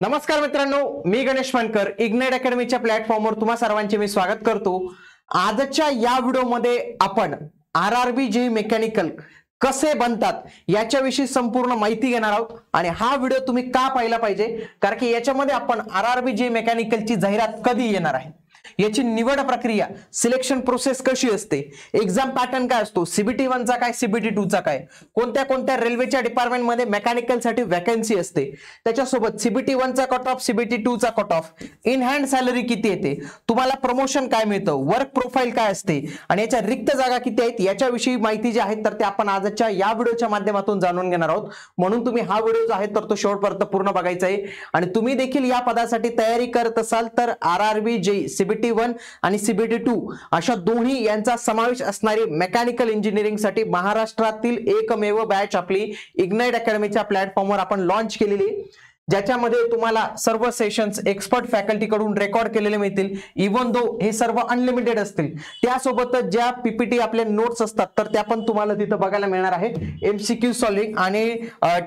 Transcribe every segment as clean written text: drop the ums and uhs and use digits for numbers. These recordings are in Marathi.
नमस्कार मित्रांनो, मी गणेश मानकर इग्नाइट अकॅडमीच्या प्लॅटफॉर्मवर तुम्हा सर्वांचे मी स्वागत करतो। आजच्या या व्हिडिओमध्ये आपण आरआरबी जे मेकॅनिकल कसे बनतात याच्याविषयी संपूर्ण माहिती घेणार आहोत आणि हा व्हिडिओ तुम्ही का पाहिला पाहिजे कारण की याच्यामध्ये आपण आरआरबी जे मेकॅनिकलची जाहिरात कधी येणार आहे, याची निवड प्रक्रिया, सिलेक्शन प्रोसेस कशी असते, एग्जाम पॅटर्न काय असतो, सीबीटी 1 चा काय, सीबीटी 2 चा काय, कोणत्या कोणत्या रेल्वेच्या डिपार्टमेंट मध्ये मेकॅनिकल साठी वॅकन्सी असते, त्याच्यासोबत सीबीटी 1 चा कट ऑफ, सीबीटी 2 चा cut off, in hand salary किती येते, तुम्हाला प्रमोशन काय मिळतं, वर्क प्रोफाइल काय असते आणि याच्या रिक्त जागा किती आहेत याच्याविषयी माहिती जी आहे तर ते आपण आजच्या या व्हिडिओच्या माध्यमातून जाणून घेणार आहोत। म्हणून तुम्ही हा व्हिडिओ जो आहे तर तो शेवटपर्यंत पूर्ण बघायचा आहे आणि तुम्ही देखील या पदासाठी तयारी करत असाल तर आरआरबी जे सीबीटी 1 आणि सीबीटी 2 अशा दोन्ही यांचा समावेश असणारी मेकॅनिकल इंजिनिअरिंग साठी महाराष्ट्रातील एकमेव बॅच आपली इग्नाइट अकॅडमीच्या प्लॅटफॉर्मवर आपण लॉन्च केलेली, ज्याच्यामध्ये तुम्हाला सर्व सेशन्स एक्सपर्ट फॅकल्टी कडून रेकॉर्ड केलेले मिळतील। इवन दो हे सर्व अनलिमिटेड असतील, त्यासोबतच ज्या पीपीटी आपले नोट्स असतात तर त्या पण तुम्हाला तिथं बघायला मिळणार आहे। एमसीक्यू सॉल्विंग आणि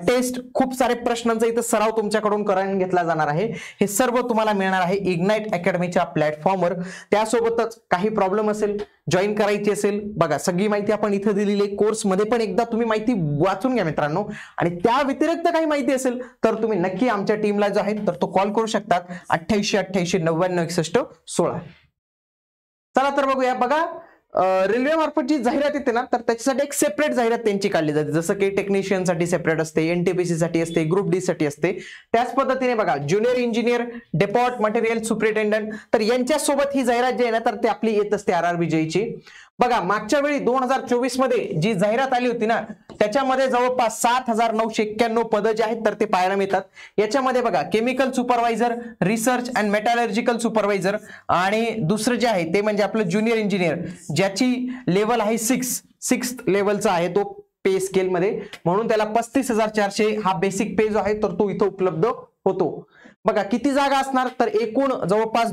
टेस्ट, खूप सारे प्रश्नांचा इथं सराव तुमच्याकडून करून घेतला जाणार आहे। हे सर्व तुम्हाला मिळणार आहे इग्नाइट अकॅडमीच्या प्लॅटफॉर्मवर। त्यासोबतच काही प्रॉब्लेम असेल, जॉईन करायची असेल, बघा सगळी माहिती आपण इथं दिलेली आहे। कोर्स मध्ये पण एकदा तुम्ही माहिती वाचून घ्या मित्रांनो, आणि त्या व्यतिरिक्त काही माहिती असेल तर तुम्ही नक्की आमच्या टीमला जो आहे तर तो कॉल करू शकतात 88 88 99 61 16। चला तर बघूया। बघा रेल्वे मार्फत जी जाहिरात येते ना तर त्याच्यासाठी एक सेपरेट जाहिरात त्यांची काढली जाते, जसं की टेक्निशियन साठी सेपरेट असते, एनटीपीसी साठी असते, ग्रुप डी साठी असते। त्याच पद्धतीने बघा junior engineer, deputy material superintendent, तर यांच्या सोबत ही जाहिरात जी आहे ना तर ती आपली येत असते आरआरबी जेईची। बघा मागच्या वेळी 2024 मध्ये जी जाहिरात आली होती ना त्याच्यामध्ये जवळपास 7991 पदं जे आहेत तर ते पाहायला मिळतात। याच्यामध्ये बघा chemical supervisor, research and metallurgical supervisor आणि दुसरं जे आहे ते म्हणजे आपलं ज्युनियर इंजिनियर, ज्याची लेवल आहे 6 लेवलचा आहे तो पे स्केल मध्ये, म्हणून त्याला 35,400 हा बेसिक पे जो आहे तर तो इथं उपलब्ध होतो। बघा किती जागा असणार तर एकूण जवळपास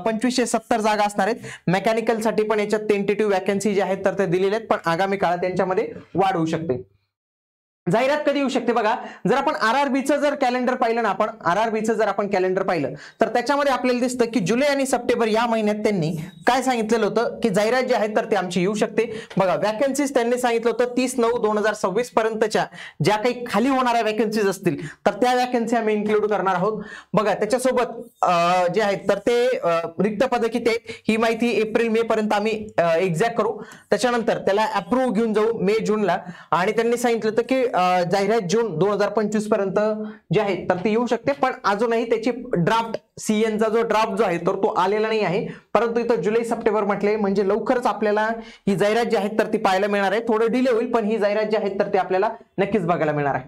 2570 जागा असणार आहेत। मेकॅनिकल साठी पण याच्यात टेंटेटिव्ह वॅकन्सी जे आहेत तर ते दिलेले आहेत, पण आगामी काळात त्यांच्यामध्ये वाढ होऊ शकते। जाहिरात कधी येऊ शकते बघा, जर आपण आरआरबीचं जर कॅलेंडर पाहिलं ना, आपण आरआरबीचं जर आपण कॅलेंडर पाहिलं तर त्याच्यामध्ये आपल्याला दिसतं की जुलै आणि सप्टेंबर या महिन्यात त्यांनी काय सांगितलेलं होतं की जाहिरात जी आहे तर ती आमची येऊ शकते। बघा वॅकन्सीज त्यांनी सांगितलं होतं 30/9/2026 पर्यंतच्या ज्या काही खाली होणाऱ्या वॅकन्सीज असतील तर त्या वॅकन्सी आम्ही इन्क्लूड करणार आहोत। बघा त्याच्यासोबत जे आहेत तर ते रिक्त पदं किती आहेत ही माहिती एप्रिल मे पर्यंत आम्ही एक्झॅक्ट करू, त्याच्यानंतर त्याला अप्रूव्ह घेऊन जाऊ मे जूनला, आणि त्यांनी सांगितलं होतं की जाहिरात जून 2025 पर्यंत जे आहे तर ती येऊ शकते, पण अजूनही त्याची ड्राफ्ट सीएनचा जो ड्राफ्ट जो आहे तर तो आलेला नाही आहे, परंतु इथं जुलै सप्टेंबर म्हटले म्हणजे लवकरच आपल्याला ही जाहिरात जी आहे तर ती पाहायला मिळणार आहे। थोडं डिले होईल पण ही जाहिरात जी आहे तर ते आपल्याला नक्कीच बघायला मिळणार आहे।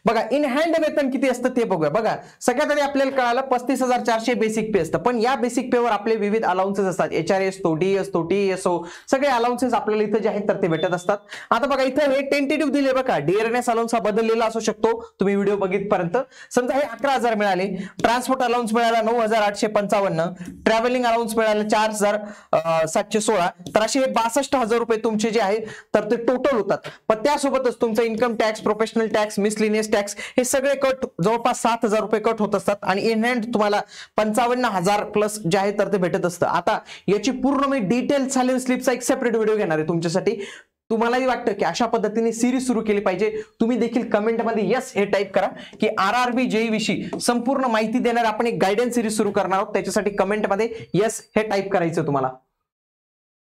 बघा इन हँड वेतन किती असतं ते बघूया। बघा सगळ्यात आधी आपल्याला कळालं 35,400 बेसिक पे असतं, पण या बेसिक पे वर आपले विविध अलाउन्सेस असतात, एचआरए असतो, डी असतो, टी असो, सगळे अलाउन्सेस आपल्याला इथं जे आहेत तर ते भेटत असतात। आता बघा इथं हे टेंटेटिव्ह दिले बघा, डिअरनेस अलाउन्स हा बदललेला असू शकतो, तुम्ही व्हिडिओ बघितपर्यंत समजा हे 11,000 मिळाले, ट्रान्सपोर्ट अलाउन्स मिळाला 9,855, ट्रॅव्हलिंग अलाउन्स मिळाला 4,716, तर असे 62,000 रुपये तुमचे जे आहे तर ते टोटल होतात। पण त्यासोबतच तुमचा income tax, professional tax, miscellaneous tax हे सगळे कट जवळपास 7,000 रुपये कट होत असतात आणि इन हँड तुम्हाला 55,000 प्लस जे आहे तर ते भेटत असतं। आता याची पूर्ण मी डिटेल सॅलरी स्लिपचा एक सेपरेट व्हिडिओ घेणार आहे तुमच्यासाठी। तुम्हालाही वाटतं की अशा पद्धतीने सिरीज सुरू केली पाहिजे, तुम्ही देखील कमेंटमध्ये यस हे टाईप करा की आरआरबी जेई विषयी संपूर्ण माहिती देणार आपण एक गायडन्स सिरीज सुरू करणार आहोत, त्याच्यासाठी कमेंटमध्ये यस हे टाईप करायचं तुम्हाला।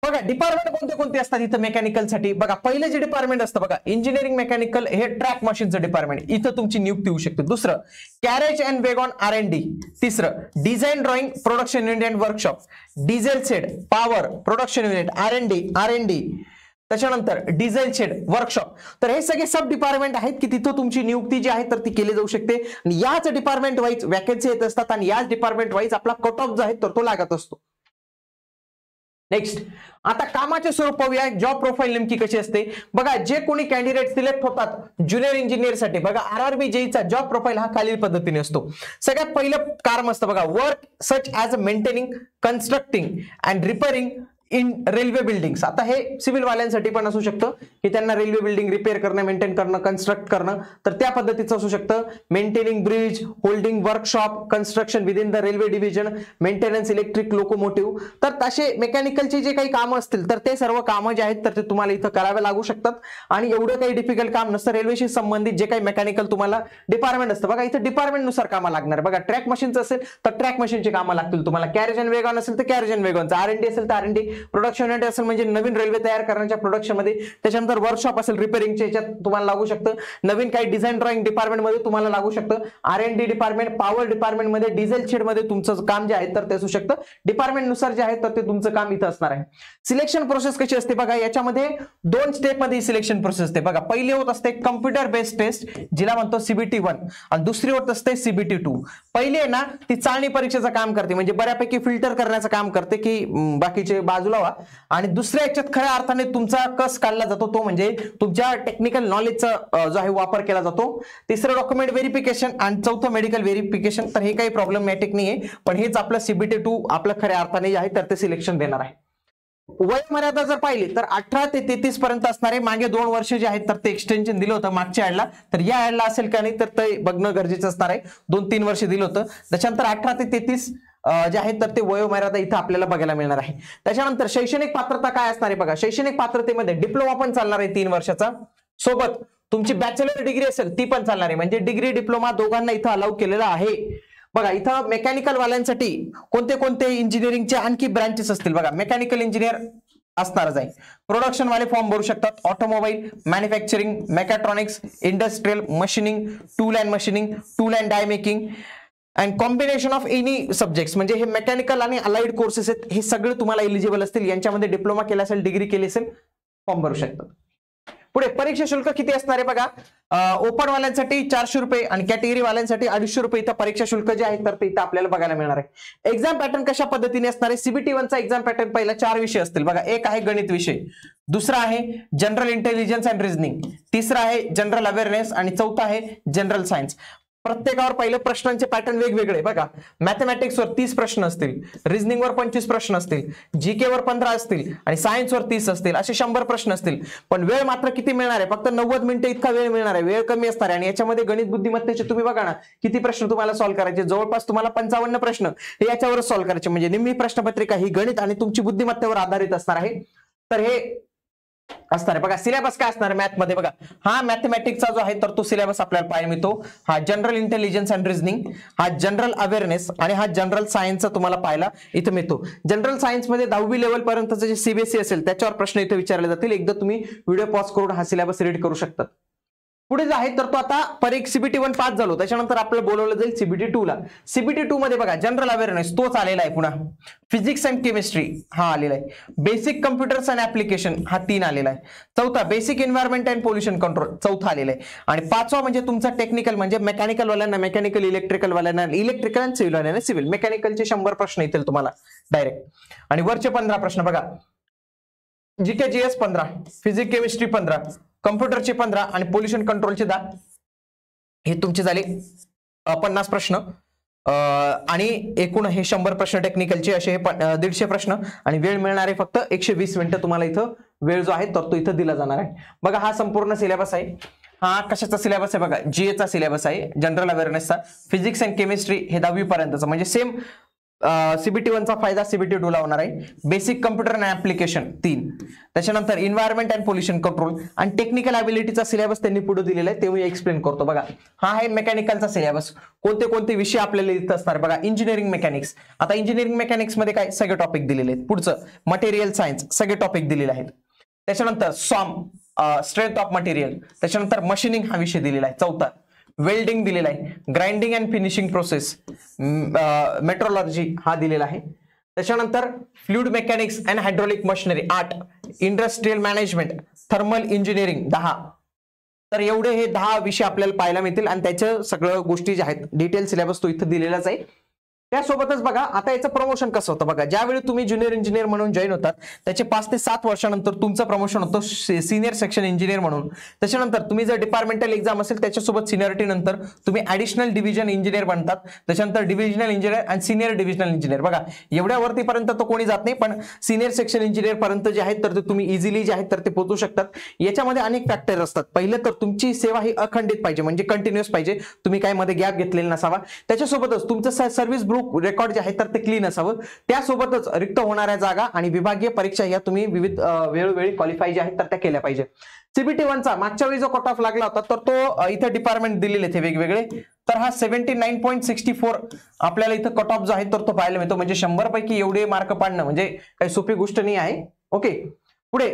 बघा डिपार्टमेंट कोणते कोणते असतात इथं मेकॅनिकल साठी। बघा पहिलं जे डिपार्टमेंट असतं बघा इंजिनिअरिंग मेकॅनिकल, हे ट्रॅक मशीनचं डिपार्टमेंट, इथं तुमची नियुक्ती होऊ शकते। दुसरं कॅरेज अँड वेगॉन R&D, तिसरं design drawing production unit and workshop, diesel shed power production unit R&D, त्याच्यानंतर डिझेल शेड वर्कशॉप, तर हे सगळे सब डिपार्टमेंट आहेत की तिथं तुमची नियुक्ती जी आहे तर ती केली जाऊ शकते आणि याच डिपार्टमेंट वाईज वॅकन्सी येत असतात आणि याच डिपार्टमेंट वाईज आपला कट ऑफ जो आहे तर तो लागत असतो। नेक्स्ट आता कामाचे स्वरूप पाहूया, जॉब प्रोफाइल नेमकी कशी असते। बघा जे कोणी कॅन्डिडेट सिलेक्ट होतात ज्युनियर इंजिनियर साठी, बघा आरआरबी जेईचा जॉब प्रोफाइल हा खालील पद्धतीने असतो। सगळ्यात पहिलं काम असतं बघा work such as maintaining, constructing and repairing in railway buildings, आता हे सिव्हिल वाल्यांसाठी पण असू शकतं की त्यांना रेल्वे बिल्डिंग रिपेअर करणं, मेंटेन करणं, कन्स्ट्रक्ट करणं, तर त्या पद्धतीचं असू शकतं. Maintaining bridge, holding workshop, construction with in the railway division, maintenance electric locomotive, तर तसे मेकॅनिकलचे जे काही कामं असतील तर ते सर्व कामं जे आहेत तर ते तुम्हाला इथं करावे लागू शकतात. आणि एवढं काही डिफिकल्ट काम नसतं. रेल्वेशी संबंधित जे काही मेकॅनिकल तुम्हाला डिपार्टमेंट असतं बघा, इथं डिपार्टमेंटनुसार कामं लागणार. बघा ट्रॅक मशीनचं असेल तर ट्रॅक मशीनची कामं लागतील तुम्हाला, कॅरेज अँड वेगॉन असेल तर कॅरेज अँड वेगॉनचं, R&D असेल तर R&D, प्रोडक्शन युनिट असेल म्हणजे नवीन रेल्वे तयार करण्याच्या प्रोडक्शन मध्ये, त्याच्यानंतर वर्कशॉप असेल रिपेअरिंगच्या याच्यात तुम्हाला लागू शकतं. नवीन काही डिझाईन ड्रॉइंग डिपार्टमेंट मध्ये तुम्हाला लागू शकतं. R&D डिपार्टमेंट, पॉवर डिपार्टमेंट मध्ये, डिझेल शेड मध्ये तुमचं काम जे आहे तर ते असू शकतं. डिपार्टमेंट नुसार जे आहे तर ते तुमचं काम इथं असणार आहे. सिलेक्शन प्रोसेस कशी असते बघा, याच्यामध्ये 2 स्टेप मध्ये सिलेक्शन प्रोसेस असते बघा. पहिली होत असते कम्प्युटर बेस्ड टेस्ट, जिला म्हणतो CBT 1, आणि दुसरी होत असते CBT 2. पहिली आहे ना ती चाळणी परीक्षेचं काम करते, म्हणजे बऱ्यापैकी फिल्टर करण्याचं काम करते की बाकीचे बाजूला व्हा. आणि दुसऱ्या याच्यात खऱ्या अर्थाने तुमचा कस काढला जातो, तो म्हणजे तुमच्या टेक्निकल नॉलेजचा जो आहे वापर केला जातो. तिसरं डॉक्युमेंट व्हेरिफिकेशन आणि चौथं मेडिकल व्हेरिफिकेशन. तर हे काही प्रॉब्लेमॅटिक नाहीये, पण हेच आपलं CBT 2 आपलं खऱ्या अर्थाने जे आहे तर ते सिलेक्शन देणार आहे. वयोमर्यादा जर पाहिली तर 18 ते 33 पर्यंत असणार आहे. मागे 2 वर्ष जे आहेत तर ते एक्सटेन्शन दिलं होतं मागच्या ऍडला, तर या ऍडला असेल का नाही तर ते बघणं गरजेचं असणार आहे. 2-3 वर्ष दिलं होतं. त्याच्यानंतर 18 ते 33 जे आहेत तर ते वयोमर्यादा इथं आपल्याला बघायला मिळणार आहे. त्याच्यानंतर शैक्षणिक पात्रता काय असणार आहे बघा, शैक्षणिक पात्रतेमध्ये डिप्लोमा पण चालणार आहे 3 वर्षाचा, सोबत तुमची बॅचलर डिग्री असेल ती पण चालणार आहे. म्हणजे डिग्री डिप्लोमा दोघांना इथं अलाउ केलेला आहे. बघा इथं मेकॅनिकल वाल्यांसाठी कोणते कोणते इंजिनिअरिंगचे आणखी ब्रांचेस असतील बघा. मेकॅनिकल इंजिनियर असणारच आहे. प्रोडक्शन वाले फॉर्म भरू शकतात. Automobile, manufacturing, mechatronics, industrial, machining, tool and machining, tool and die making and combination of any subjects, म्हणजे हे मेकॅनिकल आणि अलाइड कोर्सेस आहेत, हे सगळे तुम्हाला एलिजिबल असतील. यांच्यामध्ये डिप्लोमा केला असेल, डिग्री केली असेल, फॉर्म भरू शकतात. पुढे परीक्षा शुल्क किती असणार आहे बघा. ओपन वाल्यांसाठी 400 रुपये आणि कॅटेगरी वाल्यांसाठी 250 रुपये इथं परीक्षा शुल्क जे आहे तर ते इथं आपल्याला बघायला मिळणार आहे. एक्झाम पॅटर्न कशा पद्धतीने असणार आहे. CBT 1 चा एक्झाम पॅटर्न पहिला 4 विषय असतील बघा. एक आहे गणित विषय, दुसरा आहे जनरल इंटेलिजन्स अँड रिझनिंग, तिसरा आहे जनरल अवेअरनेस आणि चौथा आहे जनरल सायन्स. प्रत्येकावर पहिलं प्रश्नांचे पॅटर्न वेगवेगळे बघा. मॅथमॅटिक्स वर 30 प्रश्न असतील, रिझनिंग वर 25 प्रश्न असतील, जीके वर 15 असतील आणि सायन्स वर 30 असतील, असे 100 प्रश्न असतील. पण वेळ मात्र किती मिळणार आहे, फक्त 90 मिनिटं इतका वेळ मिळणार आहे. वेळ कमी असणार आहे. आणि याच्यामध्ये गणित बुद्धिमत्तेचे तुम्ही बघा ना किती प्रश्न तुम्हाला सॉल्व्ह करायचे, जवळपास तुम्हाला 55 प्रश्न हे याच्यावरच सॉल्व्ह करायचे. म्हणजे निम्मी प्रश्नपत्रिका ही गणित आणि तुमची बुद्धिमत्तेवर आधारित असणार आहे. तर हे असणार आहे बघा. सिलेबस काय असणार मॅथ मध्ये बघा. हा मॅथमॅटिक्सचा जो आहे तर तो सिलेबस आपल्याला पाहायला मिळतो. हा जनरल इंटेलिजन्स अँड रिझनिंग, हा जनरल अवेअरनेस आणि हा जनरल सायन्सचा तुम्हाला पाहायला इथं मिळतो. जनरल सायन्स मध्ये 10वी लेवल पर्यंतचे जे CBSE असेल त्याच्यावर प्रश्न इथे विचारले जातील. एकदा तुम्ही व्हिडिओ पॉज करून हा सिलेबस रीड करू शकता. पुढे जे आहे तर तो आता CBT 1 पास झालो, त्याच्यानंतर आपल्याला बोलवलं जाईल CBT 2 ला. CBT 2 मध्ये बघा जनरल अवेअरनेस तोच आलेला आहे. पुन्हा फिजिक्स अँड केमिस्ट्री हा आलेला आहे. बेसिक कम्प्युटर्स अँड ऍप्लिकेशन हा 3 आलेला आहे. चौथा basic environment and pollution control चौथा आलेला आहे. आणि पाचवा म्हणजे तुमचा टेक्निकल, म्हणजे मेकॅनिकल वाल्यांना मेकॅनिकल, इलेक्ट्रिकल वाल्यांना इलेक्ट्रिकल आणि सिव्हिल वाल्यांना सिव्हिल. मेकॅनिकलचे 100 प्रश्न येतील तुम्हाला डायरेक्ट. आणि वरचे 15 प्रश्न बघा. जीके GS 15, फिजिक्स केमिस्ट्री 15, कम्प्युटरचे 15 आणि पोल्युशन कंट्रोलचे 10. हे तुमचे झाले 50 प्रश्न. आणि एकूण हे 100 प्रश्न टेक्निकलचे असे हे 150 प्रश्न. आणि वेळ मिळणार आहे फक्त 120 मिनिटं तुम्हाला इथं वेळ जो आहे तर तो इथं दिला जाणार आहे. बघा हा संपूर्ण सिलेबस आहे. हा कशाचा सिलेबस आहे बघा, GA चा सिलेबस आहे, जनरल अवेअरनेसचा. फिजिक्स अँड केमिस्ट्री हे 10वी पर्यंतचा, म्हणजे सेम CBT 1 चा फायदा CBT 2 ला होणार आहे. बेसिक कम्प्युटर अँड ऍप्लिकेशन 3, त्याच्यानंतर एन्व्हायरमेंट अँड पोल्युशन कंट्रोल आणि टेक्निकल ॲबिलिटीचा सिलेबस त्यांनी पुढे दिलेला आहे, ते मी एक्सप्लेन करतो बघा. हा आहे मेकॅनिकलचा सिलेबस. कोणते कोणते विषय आपल्याला इथं असणार बघा. इंजिनिअरिंग मेकॅनिक्स, आता इंजिनिअरिंग मेकॅनिक्स मध्ये काय सगळे टॉपिक दिलेले आहेत. पुढचं मटेरियल सायन्स सगळे टॉपिक दिलेले आहेत. त्याच्यानंतर स्ट्रेंथ ऑफ मटेरियल, त्याच्यानंतर मशीनिंग हा विषय दिलेला आहे. चौथा वेल्डिंग दिलेला आहे. Grinding and finishing process, metrology हा दिलेला आहे. त्याच्यानंतर fluid mechanics and hydraulic machinery 8, industrial management, thermal engineering 10. तर एवढे हे 10 विषय आपल्याला पाहायला मिळतील आणि त्याच्या सगळ्या गोष्टी ज्या आहेत डिटेल सिलेबस तो इथं दिलेलाच आहे. त्यासोबतच बघा आता याचं प्रमोशन कसं होतं बघा, ज्यावेळी तुम्ही ज्युनियर इंजिनियर म्हणून जॉईन होतात त्याचे 5 ते 7 वर्षानंतर तुमचं प्रमोशन होतं सिनियर सेक्शन इंजिनियर म्हणून. त्याच्यानंतर तुम्ही जर डिपार्टमेंटल एक्झाम असेल त्याच्यासोबत सिनियरिटी नंतर तुम्ही ऍडिशनल डिव्हिजन इंजिनियर बनतात. त्याच्यानंतर डिव्हिजनल इंजिनियर आणि सिनियर डिव्हिजनल इंजिनियर. बघा एवढ्या वरतीपर्यंत तो कोणी जात नाही, पण सिनियर सेक्शन इंजिनियर पर्यंत जे आहेत तर ते तुम्ही इझिली जे आहेत तर ते पोहोचू शकतात. याच्यामध्ये अनेक फॅक्टर असतात. पहिलं तर तुमची सेवा ही अखंडित पाहिजे, म्हणजे कंटिन्युअस पाहिजे, तुम्ही काय मध्ये गॅप घेतलेला नसावा. त्याच्यासोबतच तुमचं सर्व्हिस रेकॉर्ड जे आहे तर ते क्लीन असावं. त्यासोबतच रिक्त होणाऱ्या जागा आणि विभागीय परीक्षा या तुम्ही विविध वेळोवेळी क्वालिफाय जे आहेत तर त्या केल्या पाहिजे. सीबीटी 1 चा मागच्या वेळी जो कट ऑफ लागला होता तर तो इथे डिपार्टमेंट दिलेले थे वेगवेगळे, तर हा 79.64 आपल्याला इथं कट ऑफ जो आहे तर तो पाहायला मिळतो. म्हणजे 100 पैकी एवढे मार्क पाडणं म्हणजे काही सोपी गोष्ट नाही आहे. ओके, पुढे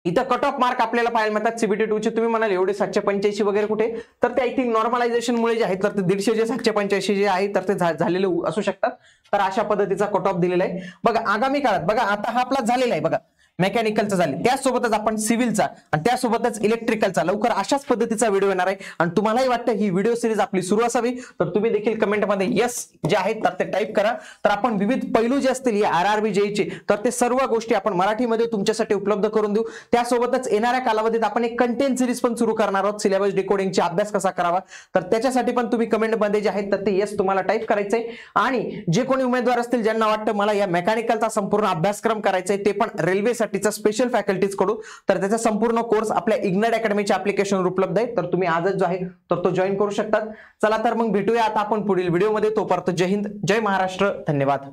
इथं कट ऑफ मार्क आपल्याला पाहायला मिळतात सीबीटी 2 चे. तुम्ही म्हणाल एवढे 785 वगैरे कुठे, तर ते आय थिंक नॉर्मलायझेशन मुळे जे आहे तर ते 150 जे 785 जे आहे तर ते झालेले असू शकतात. तर अशा पद्धतीचा कट ऑफ दिलेला आहे. बघा आगामी काळात बघा आता हा आपला झालेला आहे बघा मेकॅनिकलचा झाले, त्यासोबतच आपण सिव्हिलचा आणि त्यासोबतच इलेक्ट्रिकलचा लवकर अशाच पद्धतीचा व्हिडिओ येणार आहे. आणि तुम्हालाही वाटतं ही व्हिडिओ सिरीज आपली सुरू असावी तर तुम्ही देखील कमेंटमध्ये यस जे आहेत तर ते टाईप करा. तर आपण विविध पैलू जे असतील या आरआरबी जेईचे तर ते सर्व गोष्टी आपण मराठीमध्ये तुमच्यासाठी उपलब्ध करून देऊ. त्यासोबतच येणाऱ्या कालावधीत आपण एक कंटेंट सिरीज पण सुरू करणार आहोत, सिलेबस डिकोडिंगचा अभ्यास कसा करावा. तर त्याच्यासाठी पण तुम्ही कमेंटमध्ये जे आहेत तर ते यस तुम्हाला टाईप करायचंय. आणि जे कोणी उमेदवार असतील ज्यांना वाटतं मला या मेकॅनिकलचा संपूर्ण अभ्यासक्रम करायचा आहे ते पण रेल्वेसाठी स्पेशल फॅकल्टीज कडून, तर त्याचा संपूर्ण कोर्स आपल्या इग्नाइट अकॅडमीच्या ऍप्लिकेशनवर उपलब्ध आहे. तर तुम्ही आजच जो आहे तर तो जॉईन करू शकतात. चला तर मग भेटूया आता आपण पुढील व्हिडिओमध्ये. तोपर्यंत जय हिंद, जय महाराष्ट्र, धन्यवाद.